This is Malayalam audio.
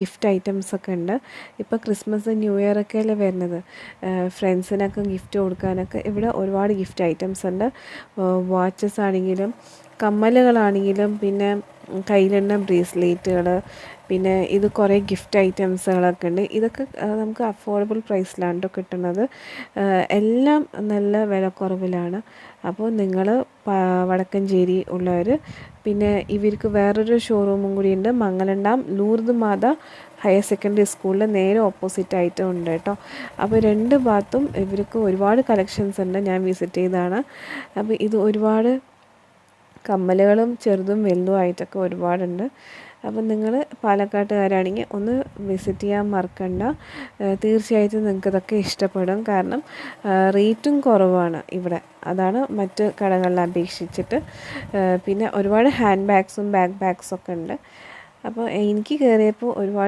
ഗിഫ്റ്റ് ഐറ്റംസൊക്കെ ഉണ്ട്. ഇപ്പോൾ ക്രിസ്മസ് ന്യൂ ഇയർ ഒക്കെ അല്ലേ വരുന്നത്. ഫ്രണ്ട്സിനൊക്കെ ഗിഫ്റ്റ് കൊടുക്കാനൊക്കെ ഇവിടെ ഒരുപാട് ഗിഫ്റ്റ് ഐറ്റംസ് ഉണ്ട്. വാച്ചസ് ആണെങ്കിലും കമ്മലുകളാണെങ്കിലും പിന്നെ കയ്യിലിടുന്ന ബ്രേസ്ലെറ്റുകൾ, പിന്നെ ഇത് കുറേ ഗിഫ്റ്റ് ഐറ്റംസുകളൊക്കെ ഉണ്ട്. ഇതൊക്കെ നമുക്ക് അഫോർഡബിൾ പ്രൈസിലാണ് കേട്ടോ കിട്ടുന്നത്. എല്ലാം നല്ല വിലക്കുറവിലാണ്. അപ്പോൾ നിങ്ങൾ വടക്കഞ്ചേരി ഉള്ളവർ, പിന്നെ ഇവർക്ക് വേറൊരു ഷോറൂമും കൂടിയുണ്ട് മംഗലം ലൂർദ് മാത ഹയർ സെക്കൻഡറി സ്കൂളിൽ നേരെ ഓപ്പോസിറ്റായിട്ടും ഉണ്ട് കേട്ടോ. അപ്പോൾ രണ്ട് ഭാഗത്തും ഇവർക്ക് ഒരുപാട് കളക്ഷൻസ് ഉണ്ട്. ഞാൻ വിസിറ്റ് ചെയ്തതാണ്. അപ്പോൾ ഇത് ഒരുപാട് കമ്മലുകളും ചെറുതും വലുതുമായിട്ടൊക്കെ ഒരുപാടുണ്ട്. അപ്പം നിങ്ങൾ പാലക്കാട്ടുകാരാണെങ്കിൽ ഒന്ന് വിസിറ്റ് ചെയ്യാൻ മറക്കണ്ട. തീർച്ചയായിട്ടും നിങ്ങൾക്ക് ഇതൊക്കെ ഇഷ്ടപ്പെടും. കാരണം റേറ്റും കുറവാണ് ഇവിടെ, അതാണ് മറ്റ് കടകളിലെ അപേക്ഷിച്ചിട്ട്. പിന്നെ ഒരുപാട് ഹാൻഡ് ബാഗ്സും ബാഗ്സൊക്കെ ഉണ്ട്. അപ്പോൾ എനിക്ക് കയറിയപ്പോൾ ഒരുപാട്